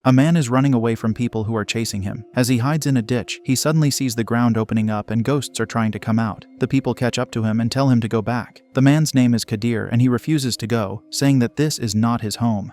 A man is running away from people who are chasing him. As he hides in a ditch, he suddenly sees the ground opening up and ghosts are trying to come out. The people catch up to him and tell him to go back. The man's name is Kadir and he refuses to go, saying that this is not his home.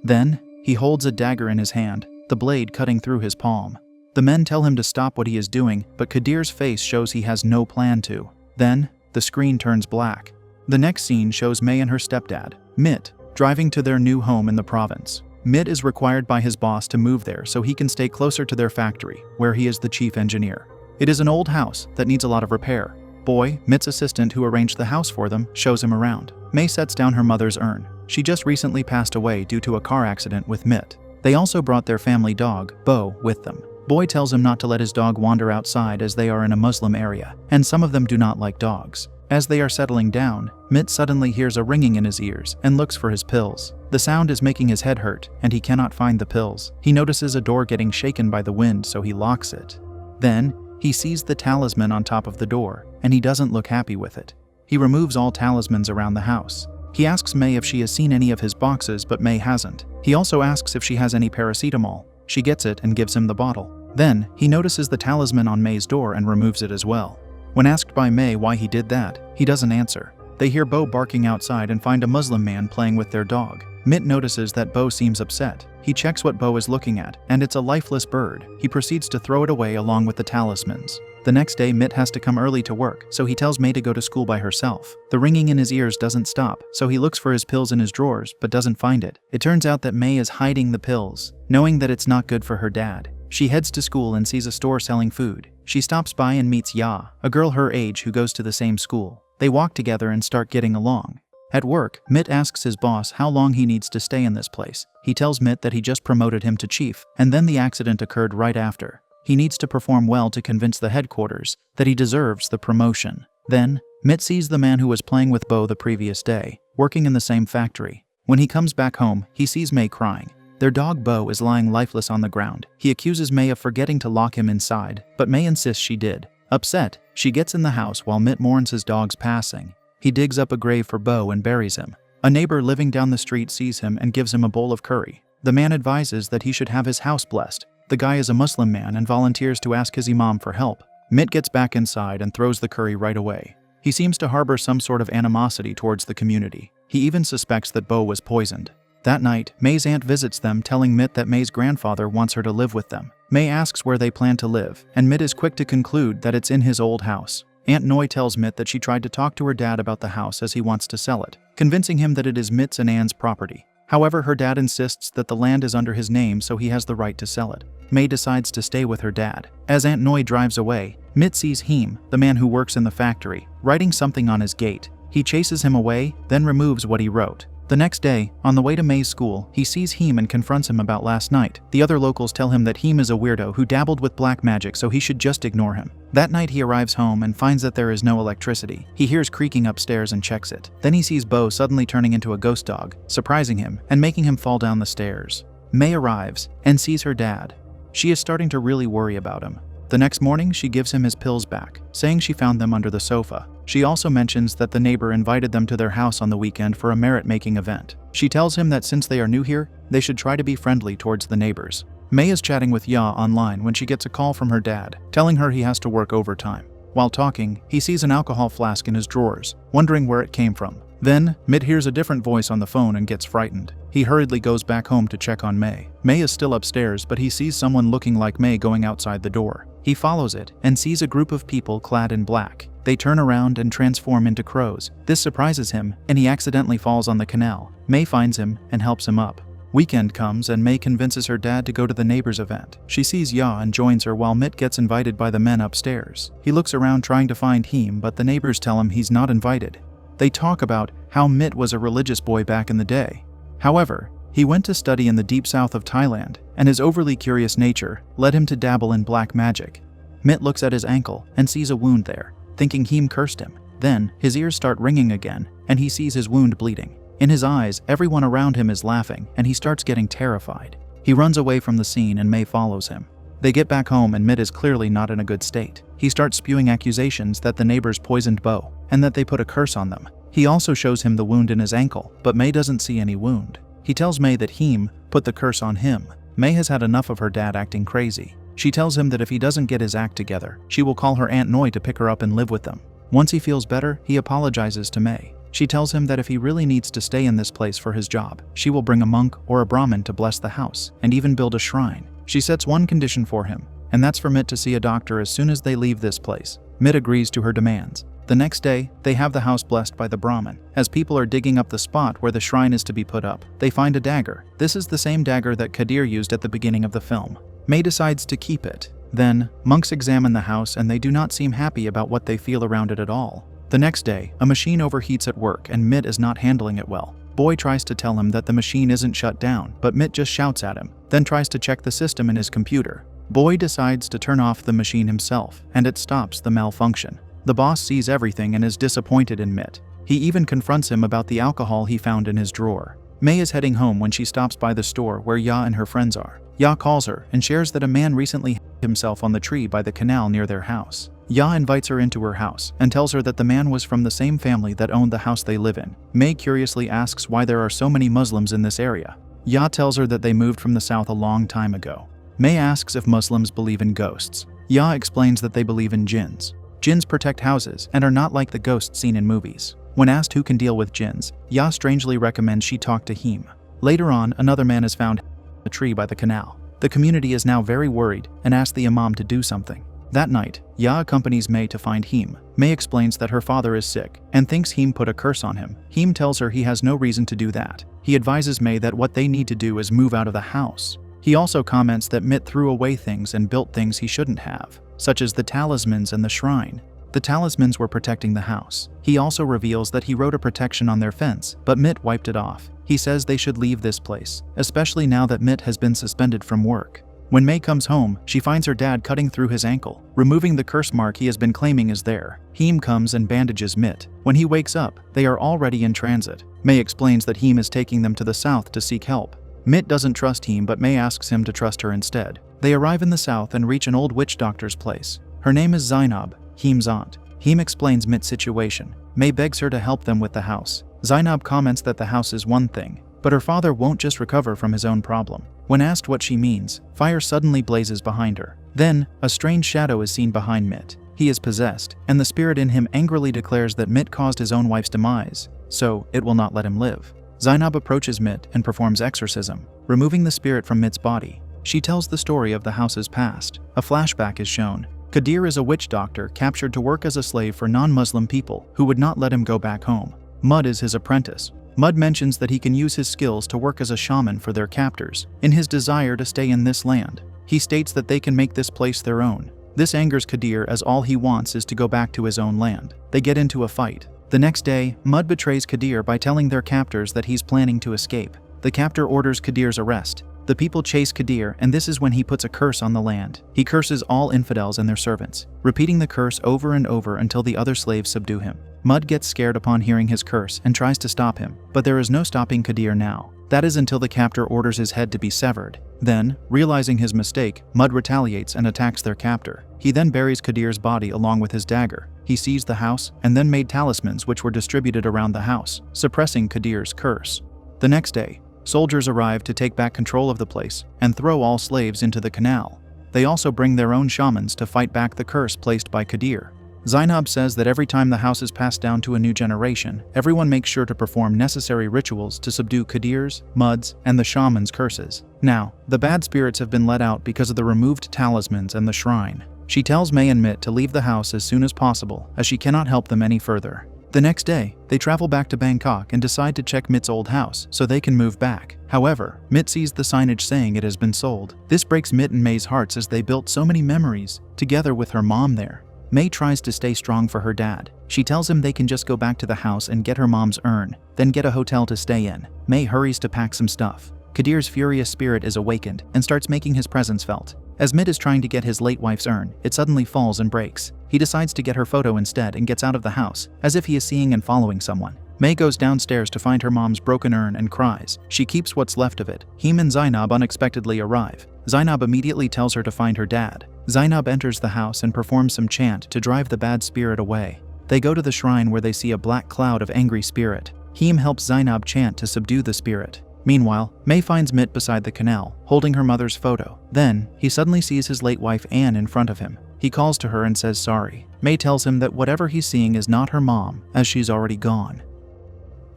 Then, he holds a dagger in his hand, the blade cutting through his palm. The men tell him to stop what he is doing, but Kadir's face shows he has no plan to. Then, the screen turns black. The next scene shows May and her stepdad, Mitt, driving to their new home in the province. Mitt is required by his boss to move there so he can stay closer to their factory, where he is the chief engineer. It is an old house that needs a lot of repair. Boy, Mitt's assistant who arranged the house for them, shows him around. May sets down her mother's urn. She just recently passed away due to a car accident with Mitt. They also brought their family dog, Bo, with them. Boy tells him not to let his dog wander outside as they are in a Muslim area, and some of them do not like dogs. As they are settling down, Mitt suddenly hears a ringing in his ears and looks for his pills. The sound is making his head hurt, and he cannot find the pills. He notices a door getting shaken by the wind, so he locks it. Then, he sees the talisman on top of the door, and he doesn't look happy with it. He removes all talismans around the house. He asks May if she has seen any of his boxes, but May hasn't. He also asks if she has any paracetamol. She gets it and gives him the bottle. Then, he notices the talisman on May's door and removes it as well. When asked by May why he did that, he doesn't answer. They hear Bo barking outside and find a Muslim man playing with their dog. Mitt notices that Bo seems upset. He checks what Bo is looking at, and it's a lifeless bird. He proceeds to throw it away along with the talismans. The next day, Mitt has to come early to work, so he tells May to go to school by herself. The ringing in his ears doesn't stop, so he looks for his pills in his drawers, but doesn't find it. It turns out that May is hiding the pills, knowing that it's not good for her dad. She heads to school and sees a store selling food. She stops by and meets Ya, a girl her age who goes to the same school. They walk together and start getting along. At work, Mitt asks his boss how long he needs to stay in this place. He tells Mitt that he just promoted him to chief, and then the accident occurred right after. He needs to perform well to convince the headquarters that he deserves the promotion. Then, Mitt sees the man who was playing with Bo the previous day, working in the same factory. When he comes back home, he sees May crying. Their dog Bo is lying lifeless on the ground. He accuses May of forgetting to lock him inside, but May insists she did. Upset, she gets in the house while Mitt mourns his dog's passing. He digs up a grave for Bo and buries him. A neighbor living down the street sees him and gives him a bowl of curry. The man advises that he should have his house blessed. The guy is a Muslim man and volunteers to ask his imam for help. Mitt gets back inside and throws the curry right away. He seems to harbor some sort of animosity towards the community. He even suspects that Bo was poisoned. That night, May's aunt visits them, telling Mitt that May's grandfather wants her to live with them. May asks where they plan to live, and Mitt is quick to conclude that it's in his old house. Aunt Noi tells Mitt that she tried to talk to her dad about the house as he wants to sell it, convincing him that it is Mitt's and Anne's property. However, her dad insists that the land is under his name, so he has the right to sell it. May decides to stay with her dad. As Aunt Noi drives away, Mitt sees Heem, the man who works in the factory, writing something on his gate. He chases him away, then removes what he wrote. The next day, on the way to May's school, he sees Heem and confronts him about last night. The other locals tell him that Heem is a weirdo who dabbled with black magic, so he should just ignore him. That night he arrives home and finds that there is no electricity. He hears creaking upstairs and checks it. Then he sees Bo suddenly turning into a ghost dog, surprising him and making him fall down the stairs. May arrives and sees her dad. She is starting to really worry about him. The next morning, she gives him his pills back, saying she found them under the sofa. She also mentions that the neighbor invited them to their house on the weekend for a merit-making event. She tells him that since they are new here, they should try to be friendly towards the neighbors. May is chatting with Ya online when she gets a call from her dad, telling her he has to work overtime. While talking, he sees an alcohol flask in his drawers, wondering where it came from. Then, Mitt hears a different voice on the phone and gets frightened. He hurriedly goes back home to check on May. May is still upstairs, but he sees someone looking like May going outside the door. He follows it and sees a group of people clad in black. They turn around and transform into crows. This surprises him, and he accidentally falls on the canal. May finds him and helps him up. Weekend comes and May convinces her dad to go to the neighbor's event. She sees Ya and joins her while Mitt gets invited by the men upstairs. He looks around trying to find Heem, but the neighbors tell him he's not invited. They talk about how Mitt was a religious boy back in the day. However, he went to study in the deep south of Thailand, and his overly curious nature led him to dabble in black magic. Mitt looks at his ankle and sees a wound there, thinking Heem cursed him. Then, his ears start ringing again, and he sees his wound bleeding. In his eyes, everyone around him is laughing, and he starts getting terrified. He runs away from the scene and May follows him. They get back home and Mitt is clearly not in a good state. He starts spewing accusations that the neighbors poisoned Bo, and that they put a curse on them. He also shows him the wound in his ankle, but May doesn't see any wound. He tells May that Heem put the curse on him. May has had enough of her dad acting crazy. She tells him that if he doesn't get his act together, she will call her Aunt Noi to pick her up and live with them. Once he feels better, he apologizes to May. She tells him that if he really needs to stay in this place for his job, she will bring a monk or a Brahmin to bless the house, and even build a shrine. She sets one condition for him, and that's for Mit to see a doctor as soon as they leave this place. Mit agrees to her demands. The next day, they have the house blessed by the Brahmin. As people are digging up the spot where the shrine is to be put up, they find a dagger. This is the same dagger that Kadir used at the beginning of the film. May decides to keep it. Then, monks examine the house and they do not seem happy about what they feel around it at all. The next day, a machine overheats at work and Mit is not handling it well. Boy tries to tell him that the machine isn't shut down, but Mit just shouts at him, then tries to check the system in his computer. Boy decides to turn off the machine himself, and it stops the malfunction. The boss sees everything and is disappointed in Mit. He even confronts him about the alcohol he found in his drawer. May is heading home when she stops by the store where Ya and her friends are. Ya calls her and shares that a man recently hanged himself on the tree by the canal near their house. Ya invites her into her house and tells her that the man was from the same family that owned the house they live in. May curiously asks why there are so many Muslims in this area. Ya tells her that they moved from the south a long time ago. May asks if Muslims believe in ghosts. Ya explains that they believe in jinns. Jinns protect houses and are not like the ghosts seen in movies. When asked who can deal with jinns, Ya strangely recommends she talk to him. Later on, another man is found in a tree by the canal. The community is now very worried and asks the imam to do something. That night, Ya accompanies May to find Him. May explains that her father is sick and thinks Him put a curse on him. Him tells her he has no reason to do that. He advises May that what they need to do is move out of the house. He also comments that Mit threw away things and built things he shouldn't have, such as the talismans and the shrine. The talismans were protecting the house. He also reveals that he wrote a protection on their fence, but Mit wiped it off. He says they should leave this place, especially now that Mit has been suspended from work. When May comes home, she finds her dad cutting through his ankle, removing the curse mark he has been claiming is there. Him comes and bandages Mit. When he wakes up, they are already in transit. May explains that Him is taking them to the south to seek help. Mit doesn't trust Him, but May asks him to trust her instead. They arrive in the south and reach an old witch doctor's place. Her name is Zainab, Him's aunt. Him explains Mit's situation. May begs her to help them with the house. Zainab comments that the house is one thing, but her father won't just recover from his own problem. When asked what she means, fire suddenly blazes behind her. Then, a strange shadow is seen behind Mit. He is possessed, and the spirit in him angrily declares that Mit caused his own wife's demise, so it will not let him live. Zainab approaches Mit and performs exorcism, removing the spirit from Mit's body. She tells the story of the house's past. A flashback is shown. Kadir is a witch doctor captured to work as a slave for non-Muslim people who would not let him go back home. Mud is his apprentice. Mud mentions that he can use his skills to work as a shaman for their captors, in his desire to stay in this land. He states that they can make this place their own. This angers Kadir as all he wants is to go back to his own land. They get into a fight. The next day, Mud betrays Kadir by telling their captors that he's planning to escape. The captor orders Kadir's arrest. The people chase Kadir, and this is when he puts a curse on the land. He curses all infidels and their servants, repeating the curse over and over until the other slaves subdue him. Mud gets scared upon hearing his curse and tries to stop him, but there is no stopping Kadir now. That is until the captor orders his head to be severed. Then, realizing his mistake, Mud retaliates and attacks their captor. He then buries Kadir's body along with his dagger. He seized the house and then made talismans which were distributed around the house, suppressing Kadir's curse. The next day, soldiers arrive to take back control of the place and throw all slaves into the canal. They also bring their own shamans to fight back the curse placed by Kadir. Zainab says that every time the house is passed down to a new generation, everyone makes sure to perform necessary rituals to subdue Kadir's, Mud's, and the shaman's curses. Now, the bad spirits have been let out because of the removed talismans and the shrine. She tells May and Mit to leave the house as soon as possible, as she cannot help them any further. The next day, they travel back to Bangkok and decide to check Mit's old house so they can move back. However, Mit sees the signage saying it has been sold. This breaks Mit and May's hearts as they built so many memories together with her mom there. May tries to stay strong for her dad. She tells him they can just go back to the house and get her mom's urn, then get a hotel to stay in. May hurries to pack some stuff. Kadir's furious spirit is awakened and starts making his presence felt. As Mit is trying to get his late wife's urn, it suddenly falls and breaks. He decides to get her photo instead and gets out of the house, as if he is seeing and following someone. May goes downstairs to find her mom's broken urn and cries. She keeps what's left of it. Him and Zainab unexpectedly arrive. Zainab immediately tells her to find her dad. Zainab enters the house and performs some chant to drive the bad spirit away. They go to the shrine where they see a black cloud of angry spirit. Him helps Zainab chant to subdue the spirit. Meanwhile, May finds Mitt beside the canal, holding her mother's photo. Then, he suddenly sees his late wife Anne in front of him. He calls to her and says sorry. May tells him that whatever he's seeing is not her mom, as she's already gone.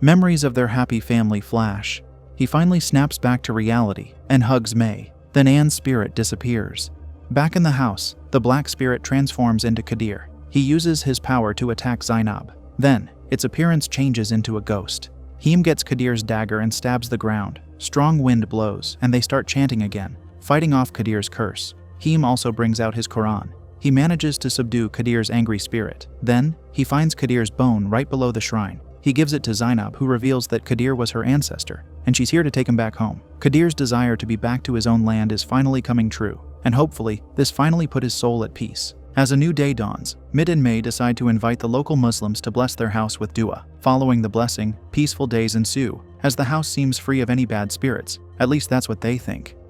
Memories of their happy family flash. He finally snaps back to reality and hugs May. Then Anne's spirit disappears. Back in the house, the black spirit transforms into Kadir. He uses his power to attack Zainab. Then, its appearance changes into a ghost. Heem gets Kadir's dagger and stabs the ground. Strong wind blows, and they start chanting again, fighting off Kadir's curse. Heem also brings out his Quran. He manages to subdue Kadir's angry spirit. Then, he finds Kadir's bone right below the shrine. He gives it to Zainab, who reveals that Kadir was her ancestor, and she's here to take him back home. Kadir's desire to be back to his own land is finally coming true, and hopefully, this finally put his soul at peace. As a new day dawns, Mitt and May decide to invite the local Muslims to bless their house with dua. Following the blessing, peaceful days ensue, as the house seems free of any bad spirits. At least that's what they think.